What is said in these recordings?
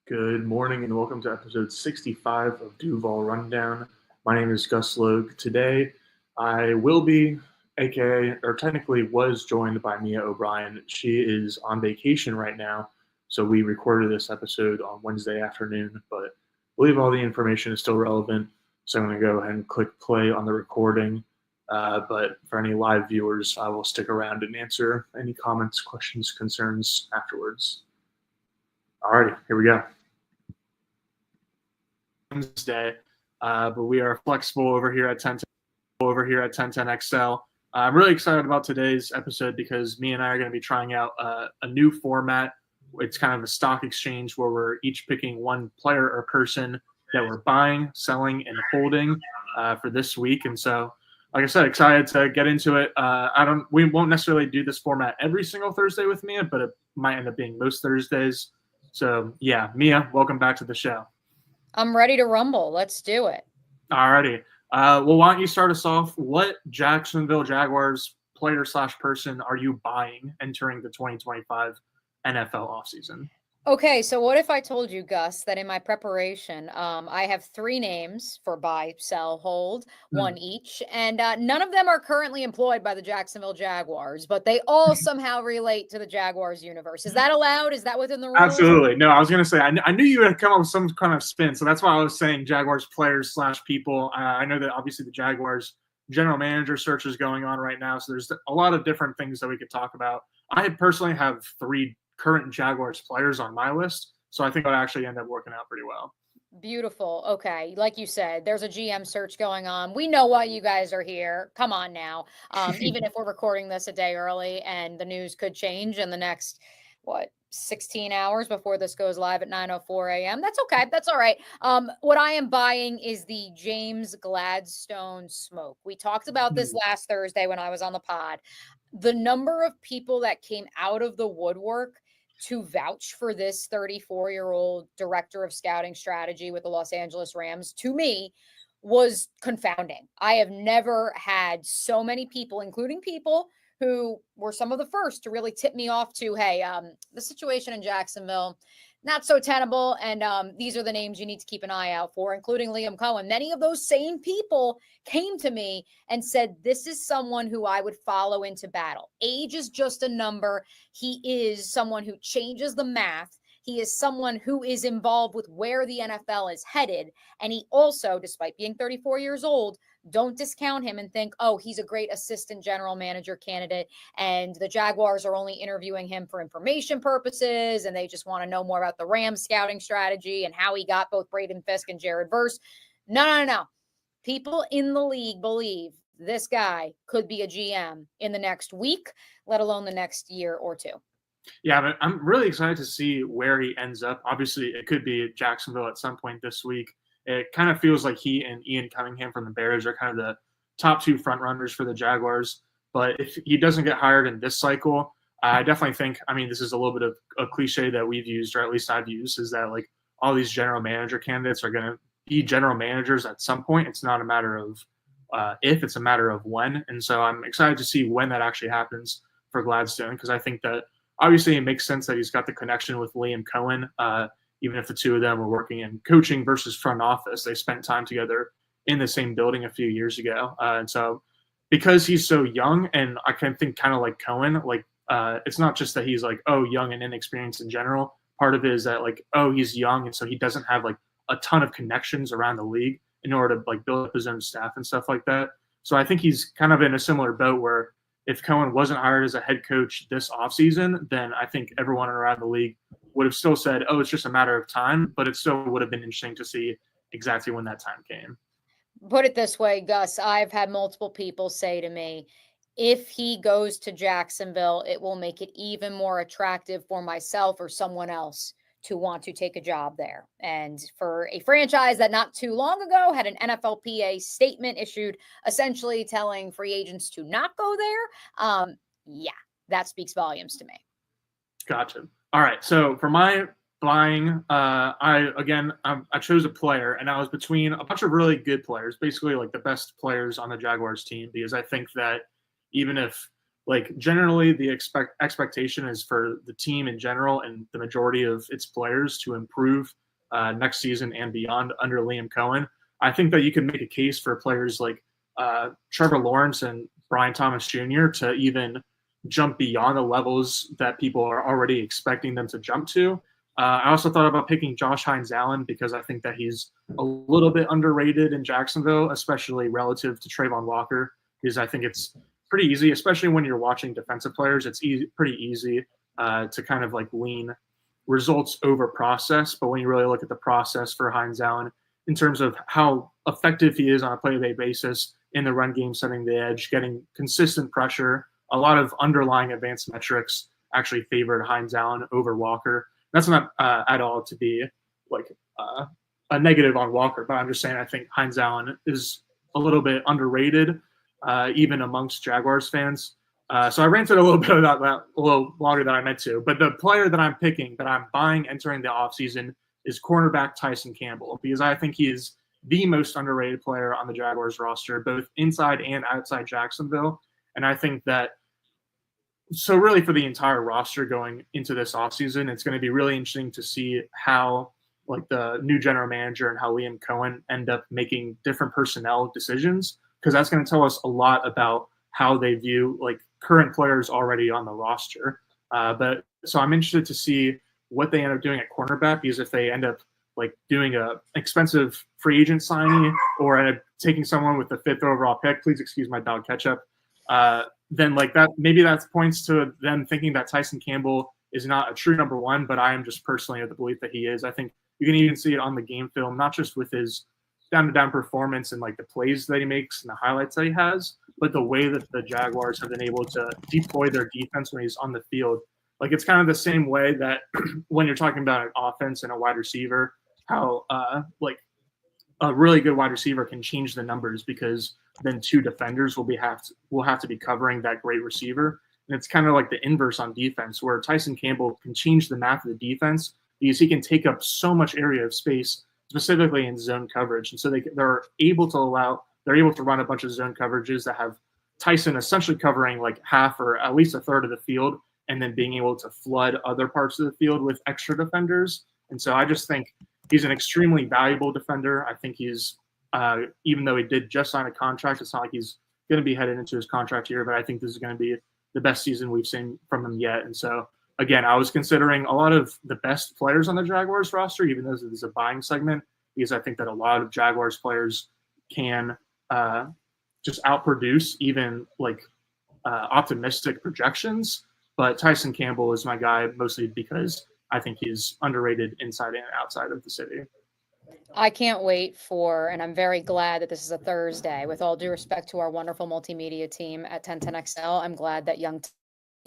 Good morning and welcome to episode 65 of Duval Rundown. My name is Gus Logue. Today I will be, aka, or technically was joined by Mia O'Brien. She is on vacation right now, so we recorded this episode on Wednesday afternoon, but I believe all the information is still relevant, so I'm going to go ahead and click play on the recording. But for any live viewers, I will stick around and answer any comments, questions, concerns afterwards. Alrighty, here we go. Wednesday, but we are flexible over here at 1010 XL. I'm really excited about today's episode because me and I are going to be trying out a new format. It's kind of a stock exchange where we're each picking one player or person that we're buying, selling, and holding for this week. And so, like I said, excited to get into it. We won't necessarily do this format every single Thursday with Mia, but it might end up being most Thursdays. So yeah, Mia, welcome back to the show. I'm ready to rumble. Let's do it. Alrighty. Well, why don't you start us off? What Jacksonville Jaguars player/person are you buying entering the 2025 NFL offseason? Okay, so what if I told you, Gus, that in my preparation, I have 3 names for buy, sell, hold, one each, and none of them are currently employed by the Jacksonville Jaguars, but they all somehow relate to the Jaguars universe. Is that allowed? Is that within the rules? Absolutely. No, I was going to say, I knew you had come up with some kind of spin, so that's why I was saying Jaguars players/people. I know that obviously the Jaguars general manager search is going on right now, so there's a lot of different things that we could talk about. I personally have 3 current Jaguars players on my list, so I think it would actually end up working out pretty well. Beautiful. Okay. Like you said, there's a GM search going on. We know why you guys are here. Come on now. Even if we're recording this a day early and the news could change in the next, 16 hours before this goes live at 9:04 a.m. That's okay. That's all right. What I am buying is the James Gladstone smoke. We talked about this last Thursday when I was on the pod. The number of people that came out of the woodwork to vouch for this 34-year-old director of scouting strategy with the Los Angeles Rams, to me, was confounding. I have never had so many people, including people who were some of the first to really tip me off to, hey, the situation in Jacksonville, not so tenable, and these are the names you need to keep an eye out for, including Liam Cohen. Many of those same people came to me and said, this is someone who I would follow into battle. Age is just a number. He is someone who changes the math. He is someone who is involved with where the NFL is headed. And he also, despite being 34 years old, don't discount him and think, oh, he's a great assistant general manager candidate and the Jaguars are only interviewing him for information purposes and they just want to know more about the Rams scouting strategy and how he got both Braden Fisk and Jared Verse. No. People in the league believe this guy could be a GM in the next week, let alone the next year or 2. Yeah, but I'm really excited to see where he ends up. Obviously, it could be Jacksonville at some point this week. It kind of feels like he and Ian Cunningham from the Bears are kind of the top 2 front runners for the Jaguars. But if he doesn't get hired in this cycle, I definitely think, this is a little bit of a cliche that we've used, or at least I've used, is that like all these general manager candidates are going to be general managers at some point. It's not a matter of if, it's a matter of when. And so I'm excited to see when that actually happens for Gladstone, because I think that obviously it makes sense that he's got the connection with Liam Cohen. Even if the 2 of them were working in coaching versus front office, they spent time together in the same building a few years ago. And so because he's so young, and I can think kind of like Cohen, it's not just that he's like, oh, young and inexperienced in general. Part of it is that like, oh, he's young. And so he doesn't have like a ton of connections around the league in order to like build up his own staff and stuff like that. So I think he's kind of in a similar boat where if Cohen wasn't hired as a head coach this offseason, then I think everyone around the league would have still said, oh, it's just a matter of time, but it still would have been interesting to see exactly when that time came. Put it this way, Gus, I've had multiple people say to me, if he goes to Jacksonville, it will make it even more attractive for myself or someone else to want to take a job there. And for a franchise that not too long ago had an NFLPA statement issued essentially telling free agents to not go there, that speaks volumes to me. Gotcha. All right. So for my buying, I chose a player, and I was between a bunch of really good players, basically like the best players on the Jaguars team, because I think that even if like generally the expectation is for the team in general and the majority of its players to improve next season and beyond under Liam Cohen. I think that you can make a case for players like Trevor Lawrence and Brian Thomas Jr. to even jump beyond the levels that people are already expecting them to jump to. I also thought about picking Josh Hines-Allen because I think that he's a little bit underrated in Jacksonville, especially relative to Trayvon Walker, because I think it's pretty easy, especially when you're watching defensive players. It's pretty easy to kind of like lean results over process. But when you really look at the process for Hines-Allen in terms of how effective he is on a play-to-play basis in the run game, setting the edge, getting consistent pressure, a lot of underlying advanced metrics actually favored Hines-Allen over Walker. That's not at all to be like a negative on Walker, but I'm just saying I think Hines-Allen is a little bit underrated, even amongst Jaguars fans. So I ranted a little bit about that a little longer than I meant to. But the player that I'm picking, that I'm buying entering the offseason, is cornerback Tyson Campbell, because I think he is the most underrated player on the Jaguars roster, both inside and outside Jacksonville. And I think that so really for the entire roster going into this offseason, it's going to be really interesting to see how like the new general manager and how Liam Cohen end up making different personnel decisions, because that's going to tell us a lot about how they view like current players already on the roster. But so I'm interested to see what they end up doing at cornerback, because if they end up like doing a expensive free agent signing or taking someone with the 5th overall pick, please excuse my dog Ketchup, then like that, maybe that points to them thinking that Tyson Campbell is not a true number one, but I am just personally of the belief that he is. I think you can even see it on the game film, not just with his down-to-down performance and like the plays that he makes and the highlights that he has, but the way that the Jaguars have been able to deploy their defense when he's on the field. Like it's kind of the same way that when you're talking about an offense and a wide receiver, how like a really good wide receiver can change the numbers because then 2 defenders will have to be covering that great receiver. And it's kind of like the inverse on defense, where Tyson Campbell can change the math of the defense because he can take up so much area of space, specifically in zone coverage. And so they're able to run a bunch of zone coverages that have Tyson essentially covering like half or at least a third of the field, and then being able to flood other parts of the field with extra defenders. And so I just think he's an extremely valuable defender. I think he's, even though he did just sign a contract, it's not like he's going to be headed into his contract year, but I think this is going to be the best season we've seen from him yet. And so, again, I was considering a lot of the best players on the Jaguars roster, even though this is a buying segment, because I think that a lot of Jaguars players can just outproduce even like optimistic projections. But Tyson Campbell is my guy, mostly because I think he's underrated inside and outside of the city. I can't wait for, and I'm very glad that this is a Thursday. With all due respect to our wonderful multimedia team at 1010XL, I'm glad that Young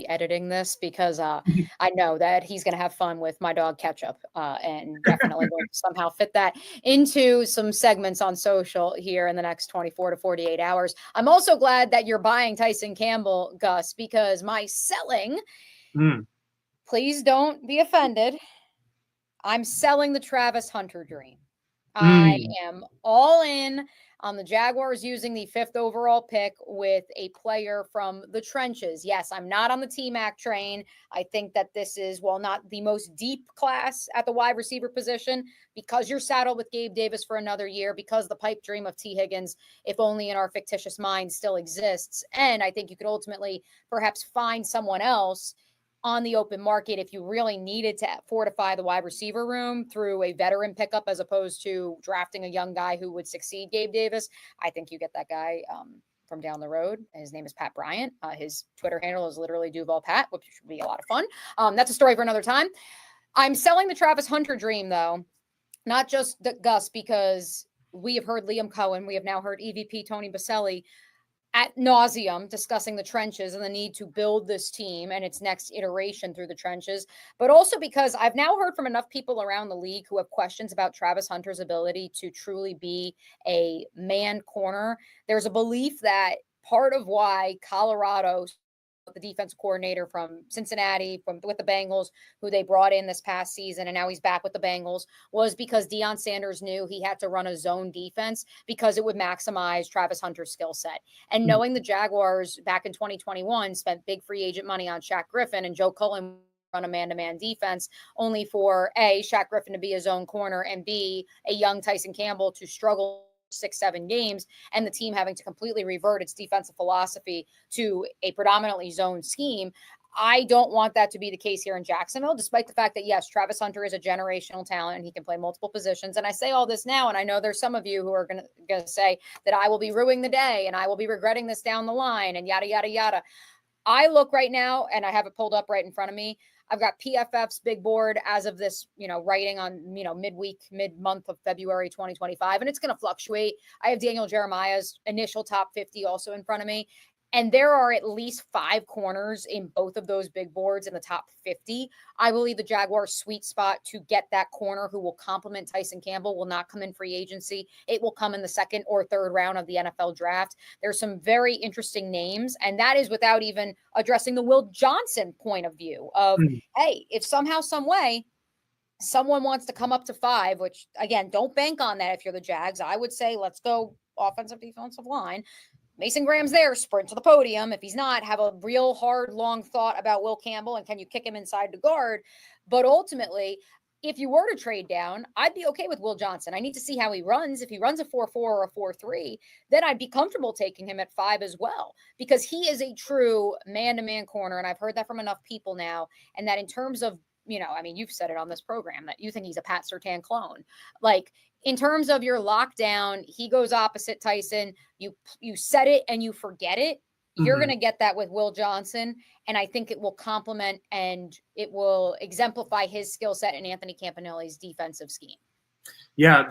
editing this, because I know that he's going to have fun with my dog Ketchup, and definitely going to somehow fit that into some segments on social here in the next 24 to 48 hours. I'm also glad that you're buying Tyson Campbell, Gus, because my selling, please don't be offended, I'm selling the Travis Hunter dream. I am all in on the Jaguars using the 5th overall pick with a player from the trenches. Yes, I'm not on the T-Mac train. I think that this is, while not the most deep class at the wide receiver position, because you're saddled with Gabe Davis for another year, because the pipe dream of T. Higgins, if only in our fictitious mind, still exists. And I think you could ultimately perhaps find someone else on the open market if you really needed to fortify the wide receiver room through a veteran pickup, as opposed to drafting a young guy who would succeed Gabe Davis. I think you get that guy from down the road. His name is Pat Bryant. His Twitter handle is literally Duval Pat, which should be a lot of fun. That's a story for another time. I'm selling the Travis Hunter dream, though, not just Gus, because we have heard Liam Cohen. We have now heard EVP Tony Baselli ad nauseum discussing the trenches and the need to build this team and its next iteration through the trenches, but also because I've now heard from enough people around the league who have questions about Travis Hunter's ability to truly be a man corner. There's a belief that part of why Colorado the defense coordinator from Cincinnati, with the Bengals, who they brought in this past season, and now he's back with the Bengals, was because Deion Sanders knew he had to run a zone defense because it would maximize Travis Hunter's skill set. And knowing the Jaguars back in 2021 spent big free agent money on Shaq Griffin and Joe Cullen run a man-to-man defense, only for A, Shaq Griffin to be a zone corner, and B, a young Tyson Campbell to struggle 6-7 games, and the team having to completely revert its defensive philosophy to a predominantly zone scheme. I don't want that to be the case here in Jacksonville, despite the fact that, yes, Travis Hunter is a generational talent and he can play multiple positions. And I say all this now, and I know there's some of you who are going to say that I will be ruining the day and I will be regretting this down the line and yada, yada, yada. I look right now, and I have it pulled up right in front of me. I've got PFF's big board as of this, writing on, mid-month of February 2025, and it's going to fluctuate. I have Daniel Jeremiah's initial top 50 also in front of me. And there are at least 5 corners in both of those big boards in the top 50. I believe the Jaguars' sweet spot to get that corner who will complement Tyson Campbell will not come in free agency. It will come in the 2nd or 3rd round of the NFL draft. There's some very interesting names, and that is without even addressing the Will Johnson point of view of, hey, if somehow, some way, someone wants to come up to 5, which, again, don't bank on that if you're the Jags. I would say let's go offensive, defensive line. Mason Graham's there, sprint to the podium. If he's not, have a real hard, long thought about Will Campbell and can you kick him inside to guard? But ultimately, if you were to trade down, I'd be okay with Will Johnson. I need to see how he runs. If he runs a 4-4 or a 4-3, then I'd be comfortable taking him at 5 as well, because he is a true man-to-man corner. And I've heard that from enough people now. And that in terms of, you've said it on this program that you think he's a Pat Surtain clone. Like, in terms of your lockdown, he goes opposite Tyson. You set it and you forget it. You're going to get that with Will Johnson. And I think it will complement and it will exemplify his skill set in Anthony Campanelli's defensive scheme. Yeah.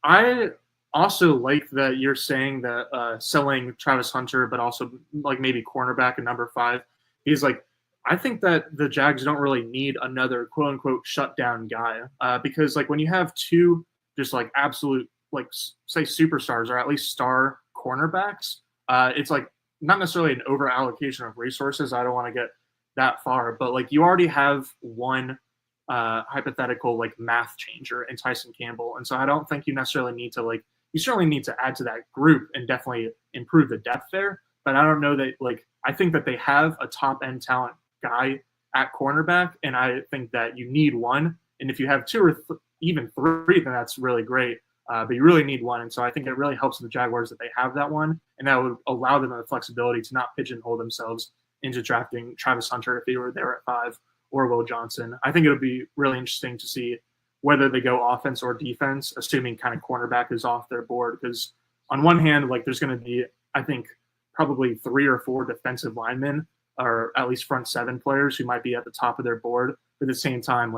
I also like that you're saying that selling Travis Hunter, but also like maybe cornerback at number 5. He's like, I think that the Jags don't really need another quote unquote shutdown guy because like when you have 2 just like absolute, like say superstars or at least star cornerbacks, it's like not necessarily an over allocation of resources. I don't want to get that far, but like you already have one hypothetical like math changer in Tyson Campbell. And so I don't think you necessarily need to you certainly need to add to that group and definitely improve the depth there. But I don't know that I think that they have a top end talent guy at cornerback. And I think that you need one. And if you have 2 or even 3, then that's really great. But you really need one. And so I think it really helps the Jaguars that they have that one. And that would allow them the flexibility to not pigeonhole themselves into drafting Travis Hunter if he were there at 5 or Will Johnson. I think it would be really interesting to see whether they go offense or defense, assuming kind of cornerback is off their board. Because on one hand, there's going to be, I think, probably 3 or 4 defensive linemen or at least front 7 players who might be at the top of their board. But at the same time,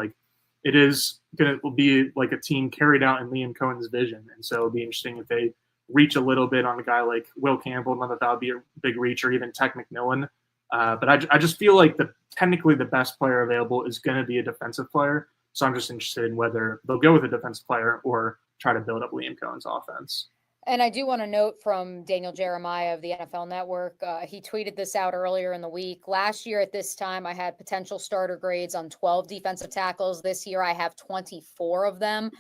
it is going to be like a team carried out in Liam Cohen's vision. And so it'll be interesting if they reach a little bit on a guy like Will Campbell, not that would be a big reach, or even Tech McMillan. But I just feel like technically the best player available is going to be a defensive player. So I'm just interested in whether they'll go with a defensive player or try to build up Liam Cohen's offense. And I do want to note from Daniel Jeremiah of the NFL Network, he tweeted this out earlier in the week. Last year at this time, I had potential starter grades on 12 defensive tackles. This year, I have 24 of them.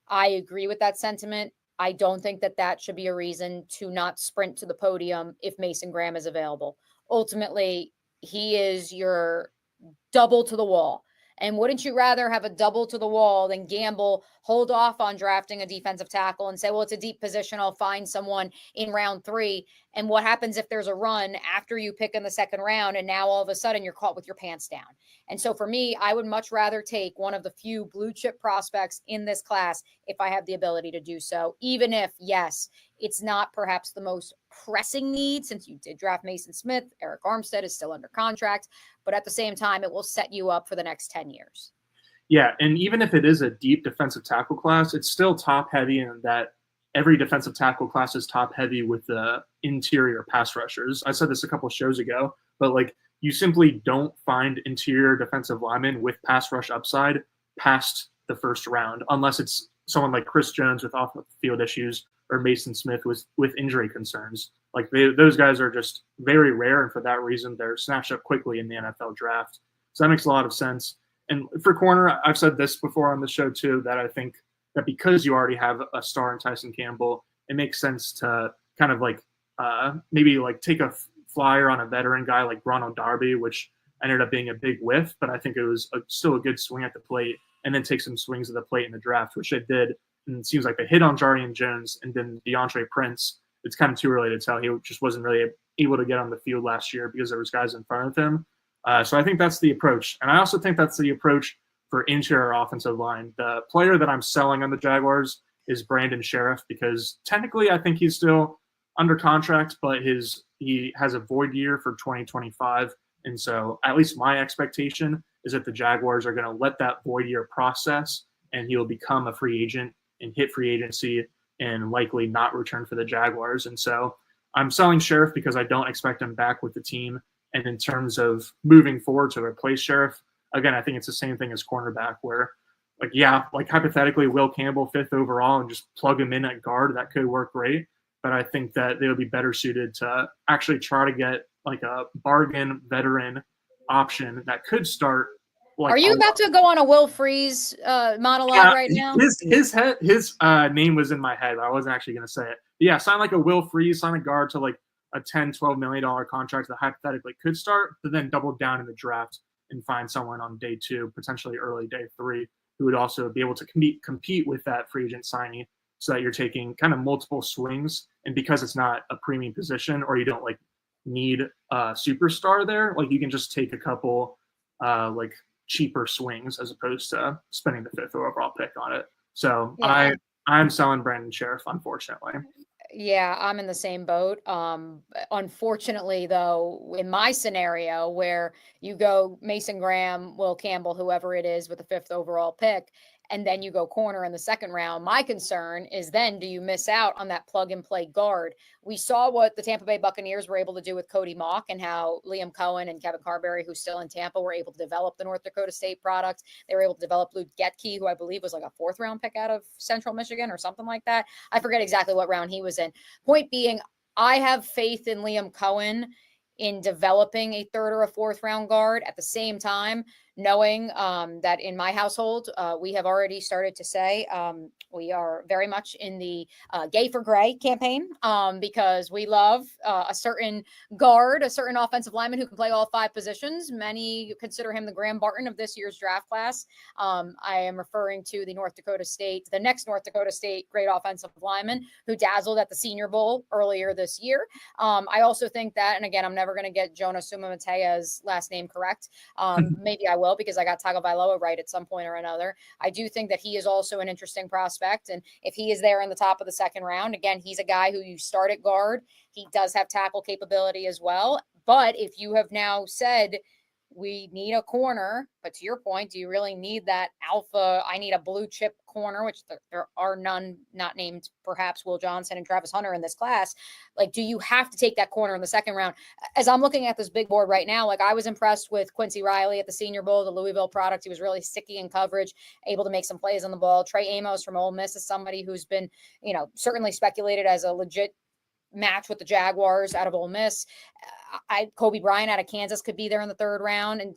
I agree with that sentiment. I don't think that should be a reason to not sprint to the podium if Mason Graham is available. Ultimately, he is your double to the wall. And wouldn't you rather have a double to the wall than gamble, hold off on drafting a defensive tackle and say, well, it's a deep position, I'll find someone in round 3. And what happens if there's a run after you pick in the 2nd round and now all of a sudden you're caught with your pants down? And so for me, I would much rather take one of the few blue chip prospects in this class if I have the ability to do so, even if, yes, it's not perhaps the most pressing need since you did draft Mason Smith. Eric Armstead is still under contract, but at the same time, it will set you up for the next 10 years. Yeah, and even if it is a deep defensive tackle class, it's still top heavy in that every defensive tackle class is top heavy with the interior pass rushers. I said this a couple of shows ago, but you simply don't find interior defensive linemen with pass rush upside past the 1st round, unless it's someone like Chris Jones with off-field issues or Mason Smith with injury concerns. Like those guys are just very rare, and for that reason, they're snatched up quickly in the NFL draft. So that makes a lot of sense. And for corner, I've said this before on the show too, that I think that because you already have a star in Tyson Campbell, it makes sense to kind of like maybe like take a flyer on a veteran guy like Ronald Darby, which ended up being a big whiff, but I think it was still a good swing at the plate, and then take some swings at the plate in the draft, which they did. And it seems like they hit on Jardian Jones, and then DeAndre Prince. It's kind of too early to tell. He just wasn't really able to get on the field last year because there was guys in front of him. So I think that's the approach. And I also think that's the approach for interior offensive line. The player that I'm selling on the Jaguars is Brandon Sheriff, because technically I think he's still under contract, but he has a void year for 2025. And so at least my expectation is that the Jaguars are going to let that void year process, and he'll become a free agent and hit free agency and likely not return for the Jaguars. And so I'm selling Sheriff because I don't expect him back with the team. And in terms of moving forward to replace Sheriff, again, I think it's the same thing as cornerback, where like hypothetically, Will Campbell 5th overall and just plug him in at guard, that could work great. But I think that they would be better suited to actually try to get like a bargain veteran option that could start. Are you about to go on a Will Freeze monologue right now? His name was in my head, but I wasn't actually going to say it. But yeah, sign like a Will Freeze, sign a guard to like a $10, $12 million contract that hypothetically could start, but then double down in the draft and find someone on day 2, potentially early day 3, who would also be able to compete with that free agent signing, so that you're taking kind of multiple swings. And because it's not a premium position, or you don't like need a superstar there, like you can just take a couple like cheaper swings as opposed to spending the 5th overall pick on it. So yeah. I'm selling Brandon Sheriff, unfortunately. Yeah, I'm in the same boat. Unfortunately, though, in my scenario where you go Mason Graham, Will Campbell, whoever it is with the 5th overall pick, and then you go corner in the 2nd round, my concern is then do you miss out on that plug and play guard? We saw what the Tampa Bay Buccaneers were able to do with Cody Mock, and how Liam Cohen and Kevin Carberry, who's still in Tampa, were able to develop the North Dakota State product. They were able to develop Luke Getke, who I believe was like a 4th round pick out of Central Michigan or something like that. I forget exactly what round he was in. Point being, I have faith in Liam Cohen in developing a 3rd or a 4th round guard. At the same time, knowing that in my household, we have already started to say we are very much in the Gay for Gray campaign, because we love a certain guard, a certain offensive lineman who can play all 5 positions. Many consider him the Graham Barton of this year's draft class. I am referring to the next North Dakota State great offensive lineman who dazzled at the Senior Bowl earlier this year. I also think that, and again, I'm never going to get Jonah Sumamatea's last name correct. Maybe I will, because I got Tagovailoa right at some point or another. I do think that he is also an interesting prospect. And if he is there in the top of the 2nd round, again, he's a guy who you start at guard. He does have tackle capability as well. But if you have now said we need a corner, but to your point, do you really need that alpha? I need a blue chip corner, which there are none, not named perhaps Will Johnson and Travis Hunter in this class. Like, do you have to take that corner in the 2nd round? As I'm looking at this big board right now, like I was impressed with Quincy Riley at the Senior Bowl, the Louisville product. He was really sticky in coverage, able to make some plays on the ball. Trey Amos from Ole Miss is somebody who's been, certainly speculated as a legit match with the Jaguars out of Ole Miss. Kobe Bryant out of Kansas could be there in the 3rd round. And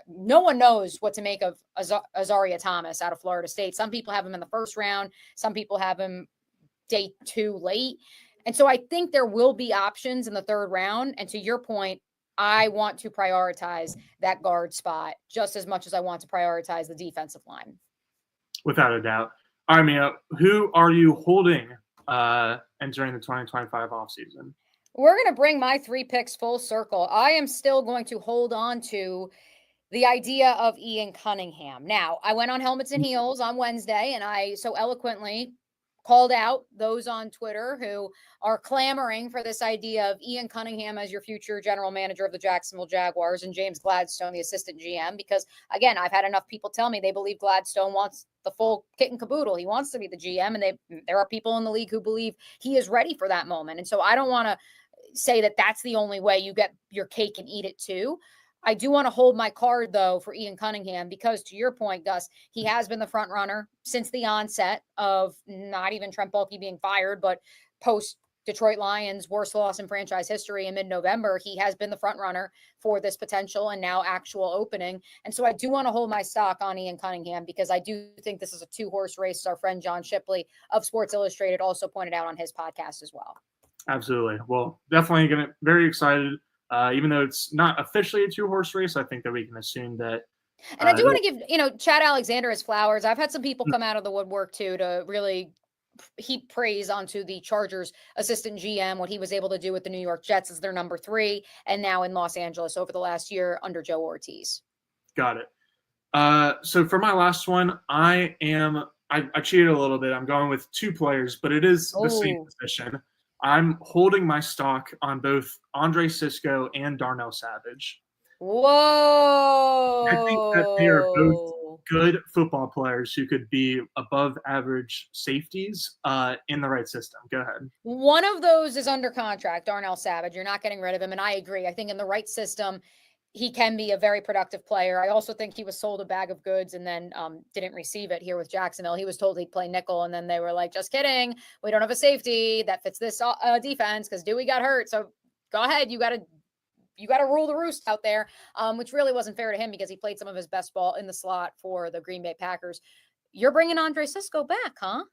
no one knows what to make of Azaria Thomas out of Florida State. Some people have him in the 1st round. Some people have him day 2 late. And so I think there will be options in the 3rd round. And to your point, I want to prioritize that guard spot just as much as I want to prioritize the defensive line. Without a doubt. All right, Mia, who are you holding entering the 2025 offseason? We're going to bring my 3 picks full circle. I am still going to hold on to the idea of Ian Cunningham. Now, I went on Helmets and Heels on Wednesday, and I so eloquently called out those on Twitter who are clamoring for this idea of Ian Cunningham as your future general manager of the Jacksonville Jaguars and James Gladstone, the assistant GM, because again, I've had enough people tell me they believe Gladstone wants the full kit and caboodle. He wants to be the GM, and there are people in the league who believe he is ready for that moment. And so I don't want to say that that's the only way you get your cake and eat it too. I do want to hold my card, though, for Ian Cunningham, because to your point, Gus, he has been the front runner since the onset of not even Trent Baalke being fired, but post Detroit Lions' worst loss in franchise history in mid-November, he has been the front runner for this potential and now actual opening. And so I do want to hold my stock on Ian Cunningham because I do think this is a 2-horse race. Our friend John Shipley of Sports Illustrated also pointed out on his podcast as well. Absolutely. Well, definitely very excited. Even though it's not officially a 2-horse race, I think that we can assume that. And I do want to give, Chad Alexander his flowers. I've had some people come out of the woodwork too to really heap praise onto the Chargers assistant GM, what he was able to do with the New York Jets as their number 3, and now in Los Angeles over the last year under Joe Ortiz. Got it. So for my last one, I cheated a little bit. I'm going with 2 players, but it is the same position. I'm holding my stock on both Andre Cisco and Darnell Savage. Whoa! I think that they are both good football players who could be above average safeties in the right system. Go ahead. One of those is under contract, Darnell Savage. You're not getting rid of him. And I agree. I think in the right system, he can be a very productive player. I also think he was sold a bag of goods and then didn't receive it here with Jacksonville. He was told he'd play nickel, and then they were like, just kidding. We don't have a safety that fits this defense because Dewey got hurt. So go ahead. You got to rule the roost out there, which really wasn't fair to him because he played some of his best ball in the slot for the Green Bay Packers. You're bringing Andre Cisco back, huh?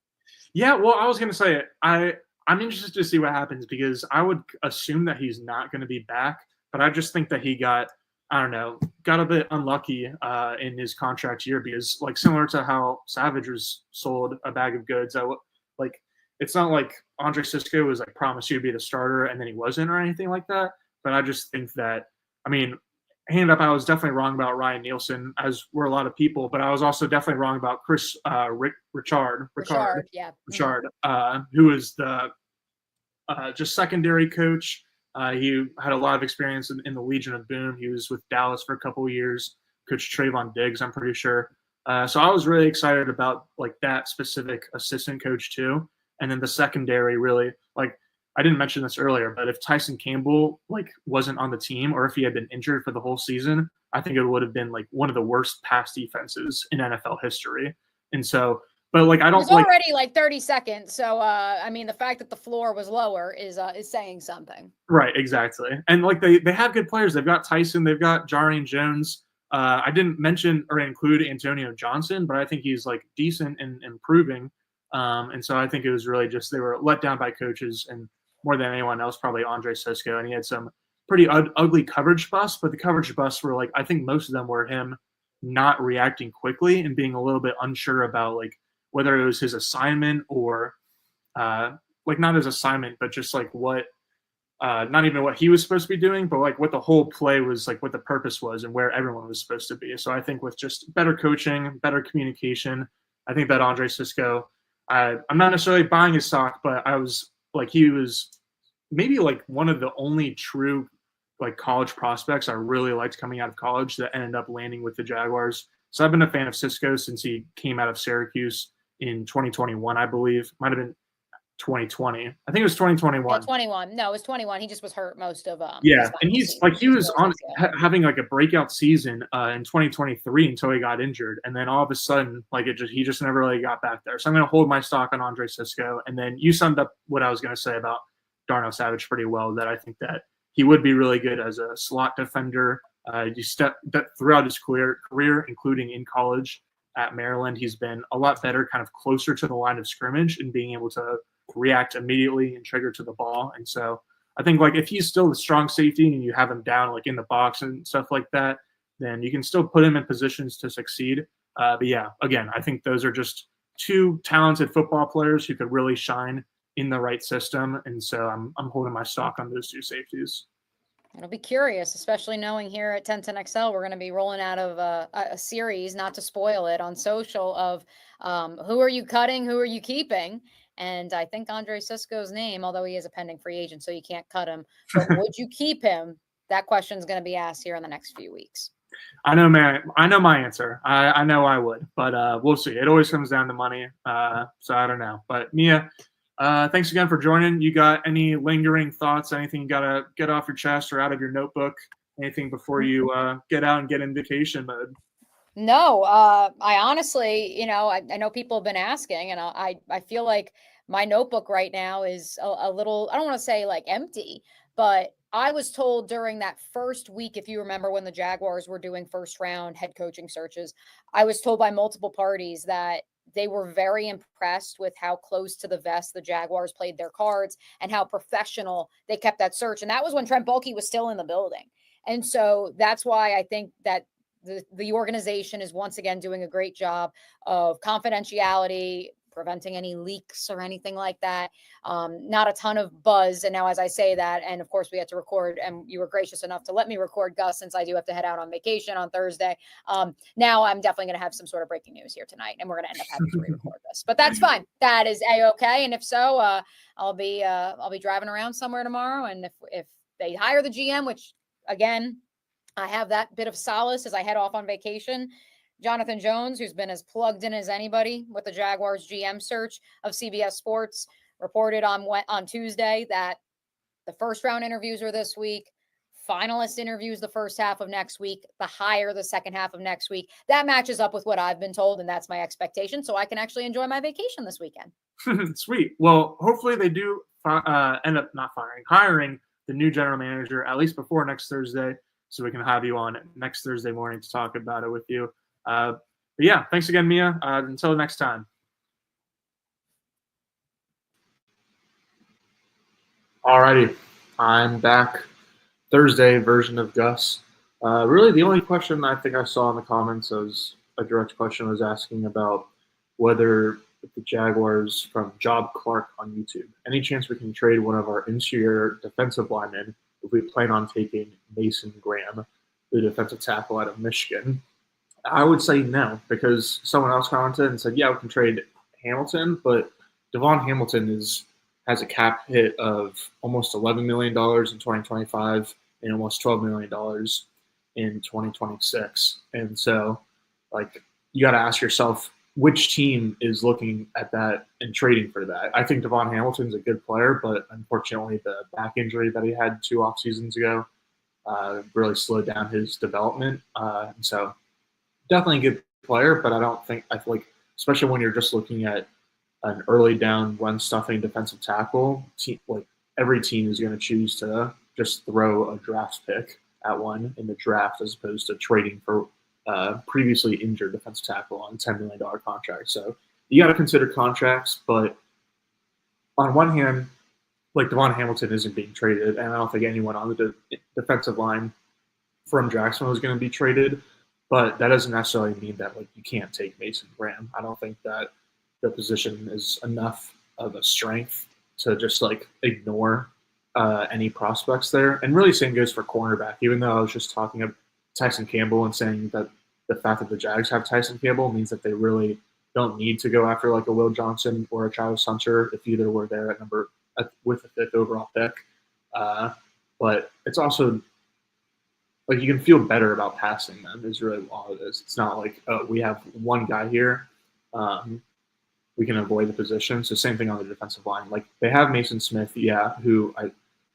Yeah, well, I was going to say I'm interested to see what happens because I would assume that he's not going to be back, but I just think that he got a bit unlucky in his contract year because, like, similar to how Savage was sold a bag of goods, it's not like Andre Cisco was like promised you to be the starter and then he wasn't or anything like that. But I just think that, hand up, I was definitely wrong about Ryan Nielsen, as were a lot of people, but I was also definitely wrong about Chris Richard, who is the just secondary coach. He had a lot of experience in the Legion of Boom. He was with Dallas for a couple of years, coached Trayvon Diggs, I'm pretty sure. So I was really excited about like that specific assistant coach too. And then the secondary really, like, I didn't mention this earlier, but if Tyson Campbell wasn't on the team or if he had been injured for the whole season, I think it would have been like one of the worst pass defenses in NFL history. And so, but I don't. It was already like 30 seconds. So the fact that the floor was lower is saying something. Right, exactly. And they have good players. They've got Tyson. They've got Jarian Jones. I didn't mention or include Antonio Johnson, but I think he's decent and improving. And so I think it was really just they were let down by coaches and more than anyone else, probably Andre Cisco. And he had some pretty ugly coverage busts, but the coverage busts were I think most of them were him not reacting quickly and being a little bit unsure about whether it was his assignment or not his assignment, but just what, not even what he was supposed to be doing, but what the whole play was, what the purpose was and where everyone was supposed to be. So I think with just better coaching, better communication, I think that Andre Cisco, I'm not necessarily buying his stock, but I was he was maybe one of the only true college prospects I really liked coming out of college that ended up landing with the Jaguars. So I've been a fan of Cisco since he came out of Syracuse in 2021, I believe. Might have been 2020. I think it was 2021. Yeah, 21. No, it was 21. He just was hurt most of yeah, and he was on having a breakout season in 2023 until he got injured, and then all of a sudden he just never really got back there. So I'm going to hold my stock on Andre Cisco, and then you summed up what I was going to say about Darnell Savage pretty well. That I think that he would be really good as a slot defender. Throughout his career, including in college at Maryland, he's been a lot better, kind of closer to the line of scrimmage and being able to react immediately and trigger to the ball. And so I think if he's still the strong safety and you have him down in the box and stuff like that, then you can still put him in positions to succeed. But yeah, again, I think those are just 2 talented football players who could really shine in the right system. And so I'm holding my stock on those 2 safeties. It'll be curious, especially knowing here at 1010XL, we're going to be rolling out of a series, not to spoil it, on social of who are you cutting, who are you keeping? And I think Andre Cisco's name, although he is a pending free agent, so you can't cut him, but would you keep him? That question is going to be asked here in the next few weeks. I know, man. I know my answer. I know I would, but we'll see. It always comes down to money. So I don't know. But Mia, thanks again for joining. You got any lingering thoughts? Anything you got to get off your chest or out of your notebook? Anything before you get out and get in vacation mode? No, I honestly, I know people have been asking, and I feel like my notebook right now is a little, I don't want to say like empty, but I was told during that first week, if you remember when the Jaguars were doing first round head coaching searches, I was told by multiple parties that they were very impressed with how close to the vest the Jaguars played their cards and how professional they kept that search. And that was when Trent Baalke was still in the building. And so that's why I think that the organization is once again doing a great job of confidentiality, preventing any leaks or anything like that. Not a ton of buzz. And now, as I say that, and of course we had to record, and you were gracious enough to let me record, Gus, since I do have to head out on vacation on Thursday. Now I'm definitely going to have some sort of breaking news here tonight, and we're going to end up having to re-record this, but that's fine. That is a-okay. And if so, I'll be driving around somewhere tomorrow. And if they hire the GM, which again, I have that bit of solace as I head off on vacation. Jonathan Jones, who's been as plugged in as anybody with the Jaguars GM search of CBS Sports, reported on Tuesday that the first round interviews are this week, finalist interviews the first half of next week, the hire the second half of next week. That matches up with what I've been told, and that's my expectation, so I can actually enjoy my vacation this weekend. Sweet. Well, hopefully they do end up hiring the new general manager at least before next Thursday, so we can have you on next Thursday morning to talk about it with you. But yeah, thanks again, Mia. Until next time. Alrighty, I'm back. Thursday version of Gus. Really, the only question I think I saw in the comments was a direct question was asking about whether the Jaguars from Job Clark on YouTube, any chance we can trade one of our interior defensive linemen if we plan on taking Mason Graham, the defensive tackle out of Michigan? I would say no, because someone else commented and said, yeah, we can trade Hamilton, but Devon Hamilton has a cap hit of almost $11 million in 2025 and almost $12 million in 2026. And so, you got to ask yourself, which team is looking at that and trading for that? I think Devon Hamilton's a good player, but unfortunately the back injury that he had 2 off seasons ago really slowed down his development. And so definitely a good player, but I feel like, especially when you're just looking at an early down run stuffing defensive tackle, every team is going to choose to just throw a draft pick at one in the draft as opposed to trading for previously injured defensive tackle on a $10 million contract. So you got to consider contracts, but on one hand, Devon Hamilton isn't being traded, and I don't think anyone on the defensive line from Jacksonville is going to be traded, but that doesn't necessarily mean that you can't take Mason Graham. I don't think that the position is enough of a strength to just ignore any prospects there. And really same goes for cornerback, even though I was just talking about Tyson Campbell and saying that the fact that the Jags have Tyson Campbell means that they really don't need to go after a Will Johnson or a Travis Hunter if either were there with the 5th overall pick. But it's also you can feel better about passing them is really all it is. It's not we have one guy here. We can avoid the position. So same thing on the defensive line. They have Mason Smith, who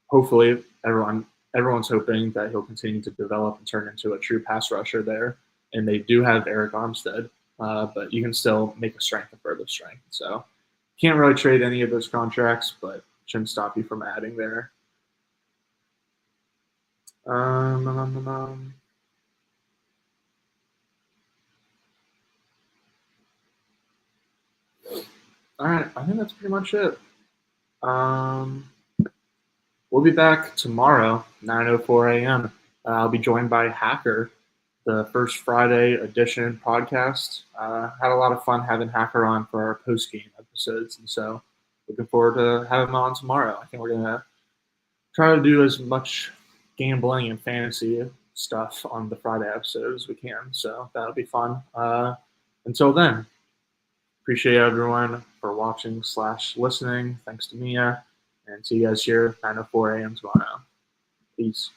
hopefully everyone's hoping that he'll continue to develop and turn into a true pass rusher there. And they do have Eric Armstead, but you can still make a strength a further strength. So can't really trade any of those contracts, but shouldn't stop you from adding there. All right, I think that's pretty much it. We'll be back tomorrow, 9:04 a.m. I'll be joined by Hacker, the first Friday edition podcast. Had a lot of fun having Hacker on for our post-game episodes, and so looking forward to having him on tomorrow. I think we're going to try to do as much gambling and fantasy stuff on the Friday episode as we can, so that'll be fun. Until then, appreciate everyone for watching / listening. Thanks to Mia, and see you guys here 9:04 a.m. tomorrow. Peace.